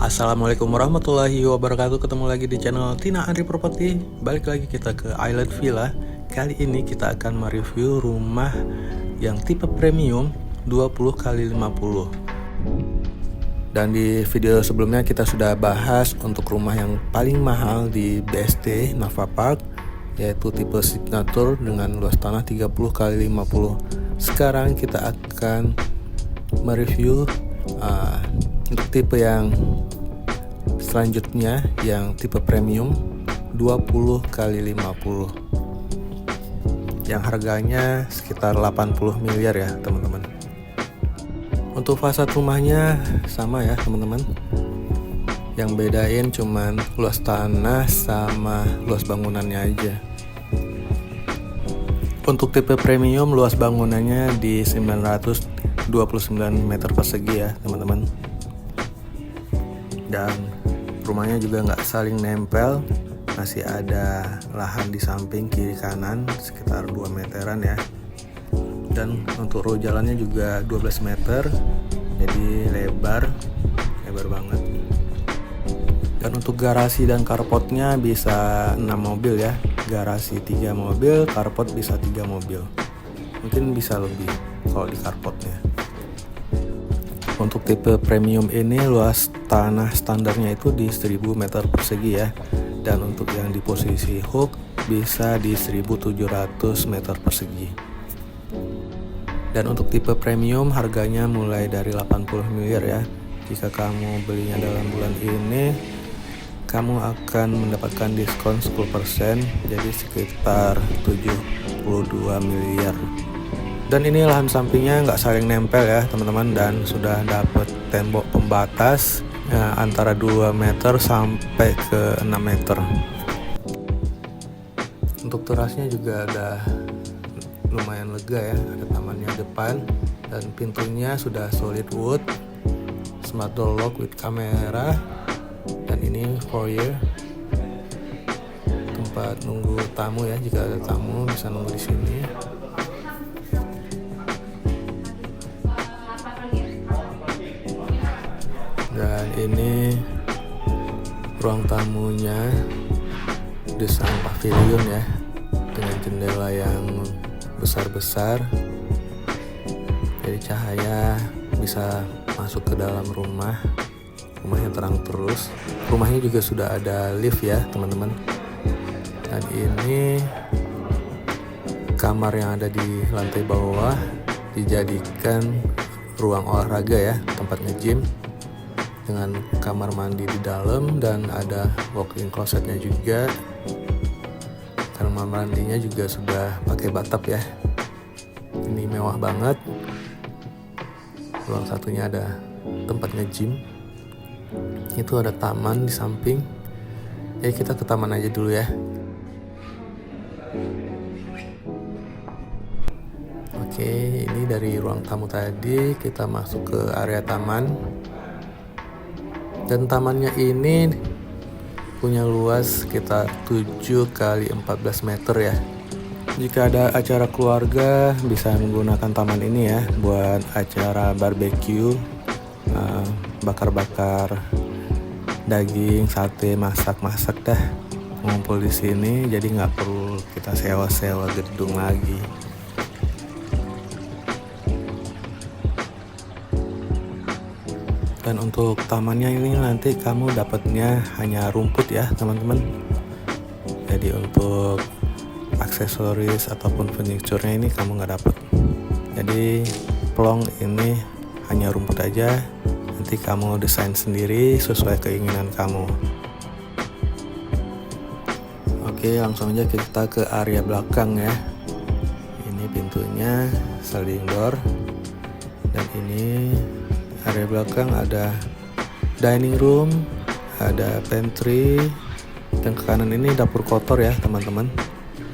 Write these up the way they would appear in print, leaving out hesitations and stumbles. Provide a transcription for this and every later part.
Assalamualaikum warahmatullahi wabarakatuh. Ketemu lagi di channel Tina Andri Property. Balik lagi kita ke Island Villa. Kali ini kita akan mereview rumah yang tipe premium 20x50. Dan di video sebelumnya kita sudah bahas untuk rumah yang paling mahal di BSD Nava Park, yaitu tipe signature dengan luas tanah 30x50. Sekarang kita akan mereview untuk tipe yang selanjutnya, yang tipe premium 20x50 yang harganya sekitar 80 miliar ya teman-teman. Untuk fasad rumahnya sama ya teman-teman, yang bedain cuman luas tanah sama luas bangunannya aja. Untuk tipe premium luas bangunannya di 929 meter persegi ya teman-teman, dan rumahnya juga nggak saling nempel, masih ada lahan di samping kiri kanan sekitar 2 meteran ya. Dan untuk row jalannya juga 12 meter, jadi lebar banget. Dan untuk garasi dan carportnya bisa 6 mobil ya, garasi 3 mobil, carport bisa 3 mobil, mungkin bisa lebih kalau di carportnya. Untuk tipe premium ini luas tanah standarnya itu di 1000 meter persegi ya. Dan untuk yang di posisi hook bisa di 1700 meter persegi. Dan untuk tipe premium harganya mulai dari 80 miliar ya. Jika kamu belinya dalam bulan ini, kamu akan mendapatkan diskon 10%, jadi sekitar 72 miliar. Dan ini lahan sampingnya nggak saling nempel ya teman-teman, dan sudah dapat tembok pembatas antara 2 meter sampai ke 6 meter. Untuk terasnya juga ada lumayan lega ya, ada tamannya depan, dan pintunya sudah solid wood, smart door lock with kamera. Dan ini foyer, tempat nunggu tamu ya, jika ada tamu bisa nunggu di sini. Dan ini ruang tamunya, desain pavilion ya, dengan jendela yang besar-besar, jadi cahaya bisa masuk ke dalam rumah. Rumahnya terang terus. Rumahnya juga sudah ada lift ya teman-teman. Dan ini kamar yang ada di lantai bawah dijadikan ruang olahraga ya, tempat nge-gym, dengan kamar mandi di dalam, dan ada walk-in closetnya juga. Kamar mandinya juga sudah pakai bathtub ya. Ini mewah banget. Ruang satunya ada tempat nge-gym. Itu ada taman di samping. Kita ke taman aja dulu ya. Oke, ini dari ruang tamu tadi kita masuk ke area taman. Dan tamannya ini punya luas sekitar 7x14 meter ya. Jika ada acara keluarga bisa menggunakan taman ini ya, buat acara barbecue, bakar-bakar daging, sate, masak-masak dah, ngumpul di sini, jadi nggak perlu kita sewa-sewa gedung lagi. Dan untuk tamannya ini nanti kamu dapatnya hanya rumput ya teman-teman. Jadi untuk aksesoris ataupun furniture-nya ini kamu nggak dapat. Jadi plong ini hanya rumput aja. Nanti kamu desain sendiri sesuai keinginan kamu. Oke, langsung aja kita ke area belakang ya. Ini pintunya sliding door. Dan ini area belakang ada dining room, ada pantry, dan ke kanan ini dapur kotor ya teman-teman.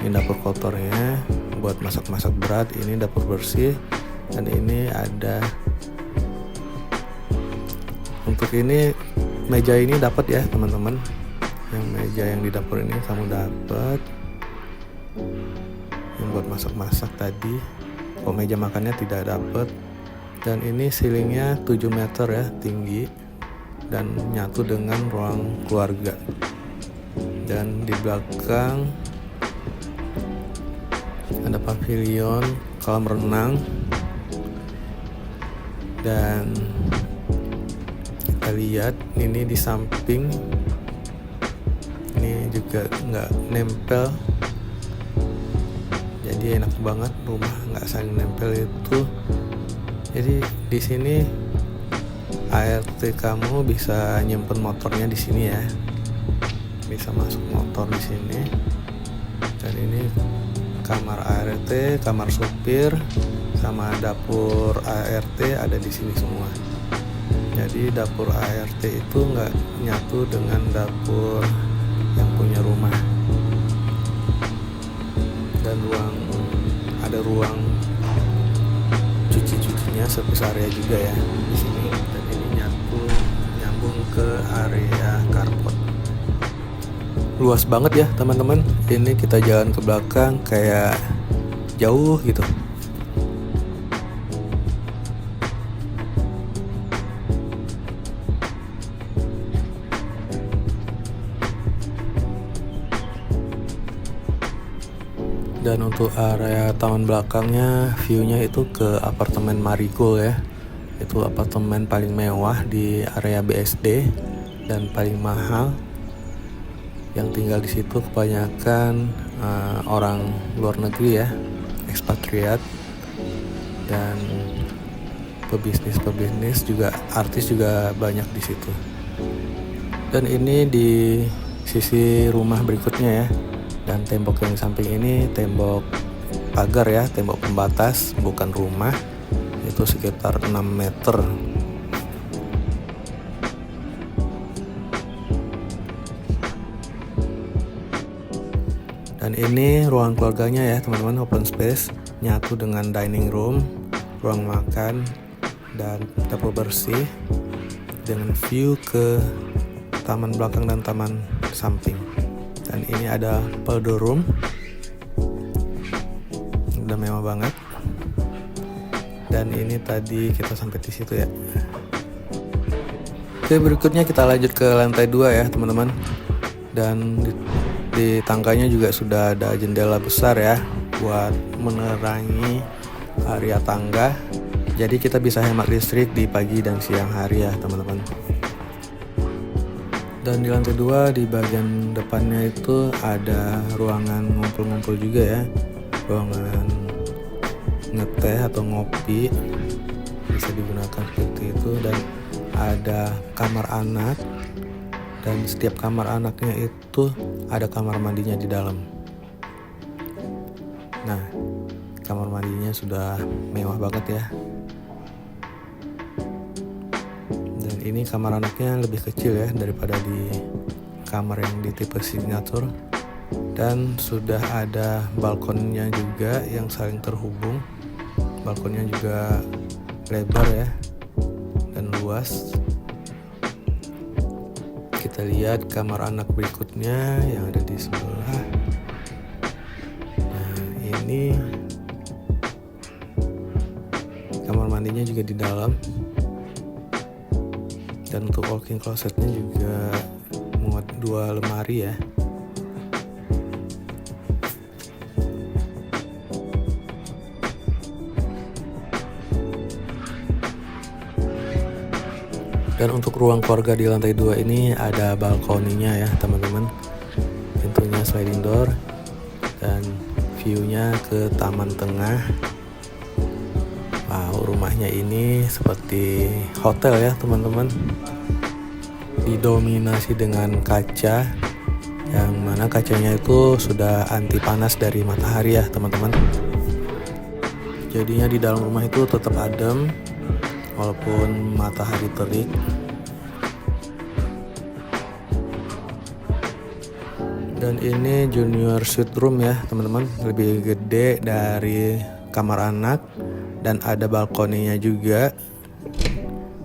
Ini dapur kotornya buat masak-masak berat, ini dapur bersih, dan ini ada untuk ini meja ini dapat ya teman-teman. Yang meja yang di dapur ini kamu dapat, yang buat masak-masak tadi. Kalau meja makannya tidak dapat. Dan ini ceilingnya 7 meter ya tinggi, dan nyatu dengan ruang keluarga. Dan di belakang ada pavilion kolam renang, dan kita lihat ini di samping ini juga nggak nempel, jadi enak banget, rumah nggak saling nempel itu. Jadi di sini ART kamu bisa nyimpen motornya di sini ya, bisa masuk motor di sini. Dan ini kamar ART, kamar supir, sama dapur ART ada di sini semua. Jadi dapur ART itu nggak nyatu dengan dapur yang punya rumah. Dan ada ruang cucinya service area juga ya di sini. Dan ini nyambung ke area carport. Luas banget ya teman-teman. Ini kita jalan ke belakang kayak jauh gitu. Dan untuk area taman belakangnya, view-nya itu ke apartemen Marigold ya. Itu apartemen paling mewah di area BSD dan paling mahal. Yang tinggal di situ kebanyakan orang luar negeri ya, ekspatriat, dan pebisnis juga, artis juga banyak di situ. Dan ini di sisi rumah berikutnya ya. Dan tembok yang di samping ini tembok pagar ya, tembok pembatas, bukan rumah. Itu sekitar 6 meter. Dan ini ruang keluarganya ya teman-teman, open space, nyatu dengan dining room, ruang makan, dan dapur bersih dengan view ke taman belakang dan taman samping. Dan ini ada powder room, udah mewah banget. Dan ini tadi kita sampai di situ ya. Oke, berikutnya kita lanjut ke lantai 2 ya teman-teman. Dan di tangganya juga sudah ada jendela besar ya buat menerangi area tangga. Jadi kita bisa hemat listrik di pagi dan siang hari ya teman-teman. Dan di lantai 2 di bagian depannya itu ada ruangan ngumpul-ngumpul juga ya, ruangan ngeteh atau ngopi bisa digunakan seperti itu. Dan ada kamar anak, dan setiap kamar anaknya itu ada kamar mandinya di dalam. Nah, kamar mandinya sudah mewah banget ya. Ini kamar anaknya lebih kecil ya daripada di kamar yang di tipe signature. Dan sudah ada balkonnya juga yang saling terhubung. Balkonnya juga lebar ya dan luas. Kita lihat kamar anak berikutnya yang ada di sebelah. Nah, ini kamar mandinya juga di dalam. Dan untuk walk-in closetnya juga muat 2 lemari ya. Dan untuk ruang keluarga di lantai 2 ini ada balkoninya ya teman-teman. Pintunya sliding door dan view-nya ke taman tengah. Wow, rumahnya ini seperti hotel ya teman-teman. Didominasi dengan kaca, yang mana kacanya itu sudah anti panas dari matahari ya teman-teman. Jadinya di dalam rumah itu tetap adem walaupun matahari terik. Dan ini junior suite room ya teman-teman, lebih gede dari kamar anak. Dan ada balkoninya juga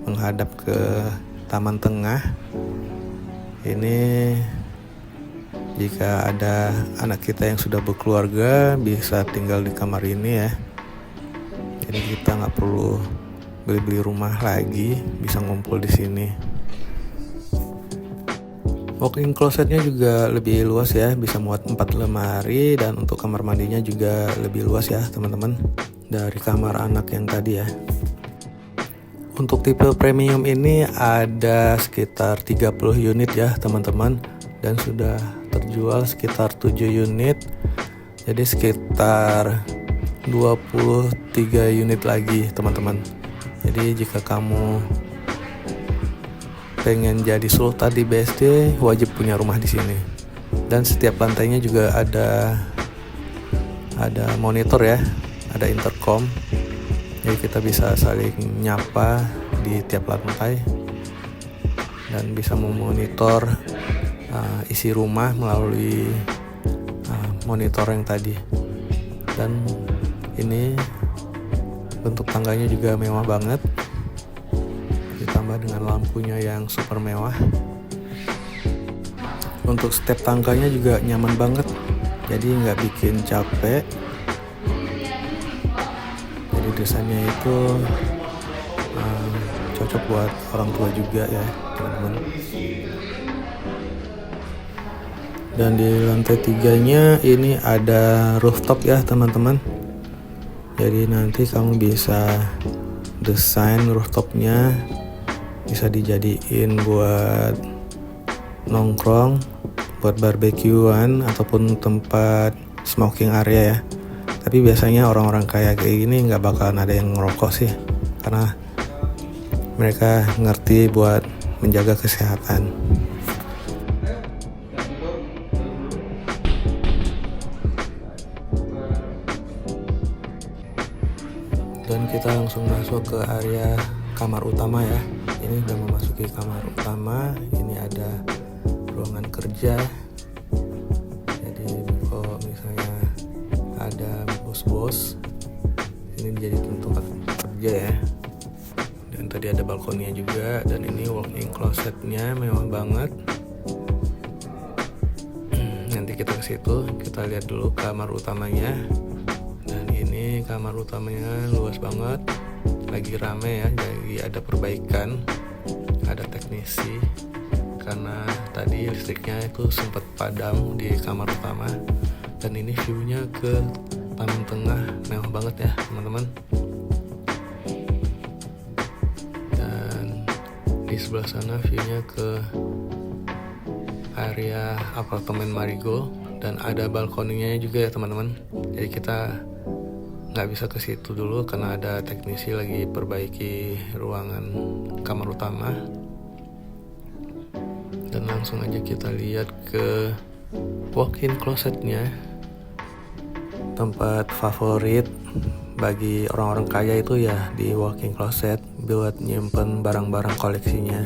menghadap ke taman tengah. Ini jika ada anak kita yang sudah berkeluarga bisa tinggal di kamar ini ya. Jadi kita nggak perlu beli rumah lagi, bisa ngumpul di sini. Walk-in closetnya juga lebih luas ya, bisa muat 4 lemari, dan untuk kamar mandinya juga lebih luas ya teman-teman, dari kamar anak yang tadi ya. Untuk tipe premium ini ada sekitar 30 unit ya teman-teman, dan sudah terjual sekitar 7 unit, jadi sekitar 23 unit lagi teman-teman. Jadi jika kamu pengen jadi sultan di BSD, wajib punya rumah di sini. Dan setiap lantainya juga ada monitor ya, ada intercom. Jadi kita bisa saling nyapa di tiap lantai dan bisa memonitor isi rumah melalui monitor yang tadi. Dan ini bentuk tangganya juga mewah banget, ditambah dengan lampunya yang super mewah. Untuk step tangganya juga nyaman banget, jadi nggak bikin capek. Jadi desainnya itu cocok buat orang tua juga ya teman-teman. Dan di lantai 3-nya ini ada rooftop ya teman-teman. Jadi nanti kamu bisa desain rooftopnya, bisa dijadiin buat nongkrong, buat barbekyuan, ataupun tempat smoking area ya. Tapi biasanya orang-orang kayak gini nggak bakalan ada yang ngerokok sih, karena mereka ngerti buat menjaga kesehatan. Dan kita langsung masuk ke area kamar utama ya. Ini udah memasuki kamar utama. Ini ada ruangan kerja. Jadi kalau misalnya ada bos-bos, ini jadi tempat kerja ya. Dan tadi ada balkonnya juga. Dan ini walk-in closetnya mewah banget. Nanti kita ke situ, kita lihat dulu kamar utamanya. Dan ini kamar utamanya luas banget, lagi rame ya, jadi ada perbaikan, ada teknisi karena tadi listriknya itu sempat padam di kamar utama. Dan ini view-nya ke taman tengah, mewah banget ya teman-teman. Dan di sebelah sana view-nya ke area apartemen Marigold, dan ada balkoninya juga ya teman-teman. Jadi kita nggak bisa ke situ dulu karena ada teknisi lagi perbaiki ruangan kamar utama. Dan langsung aja kita lihat ke walk-in closetnya, tempat favorit bagi orang-orang kaya itu ya di walk-in closet buat nyimpen barang-barang koleksinya.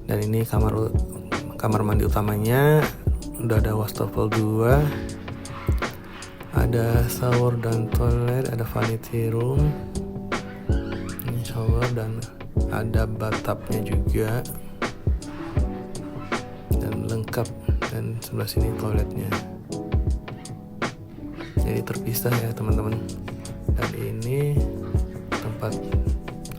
Dan ini kamar mandi utamanya, udah ada wastafel 2, ada shower dan toilet, ada vanity room, ini shower, dan ada bathtubnya juga, dan lengkap. Dan sebelah sini toiletnya, jadi terpisah ya teman-teman. Dan ini tempat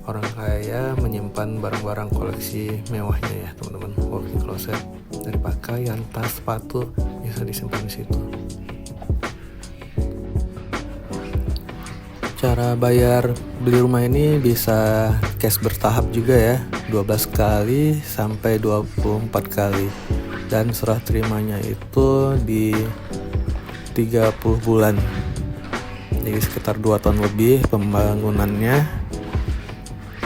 orang kaya menyimpan barang-barang koleksi mewahnya ya teman-teman. Walk-in closet, dari pakaian, tas, sepatu bisa disimpan di situ. Cara bayar beli rumah ini bisa cash bertahap juga ya, 12 kali sampai 24 kali. Dan serah terimanya itu di 30 bulan. Jadi sekitar 2 tahun lebih pembangunannya.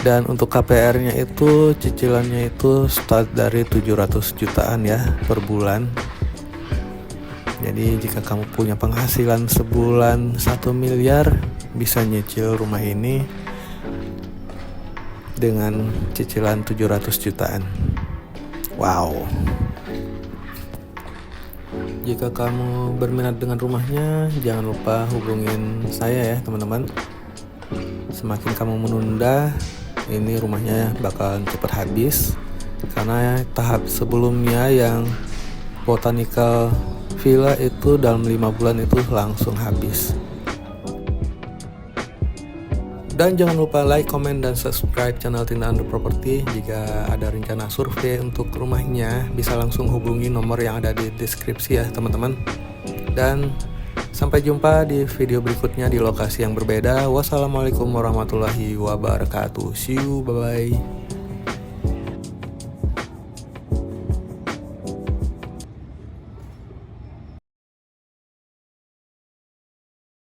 Dan untuk KPR-nya itu cicilannya itu start dari 700 jutaan ya per bulan. Jadi jika kamu punya penghasilan sebulan 1 miliar, bisa nyicil rumah ini dengan cicilan 700 jutaan. Wow. Jika kamu berminat dengan rumahnya, jangan lupa hubungin saya ya teman-teman. Semakin kamu menunda, ini rumahnya bakal cepat habis, karena tahap sebelumnya yang botanical villa itu dalam 5 bulan itu langsung habis. Dan jangan lupa like, comment, dan subscribe channel Tinta Under Property. Jika ada rencana survei untuk rumahnya, bisa langsung hubungi nomor yang ada di deskripsi ya teman-teman. Dan sampai jumpa di video berikutnya di lokasi yang berbeda. Wassalamualaikum warahmatullahi wabarakatuh. See you, bye-bye.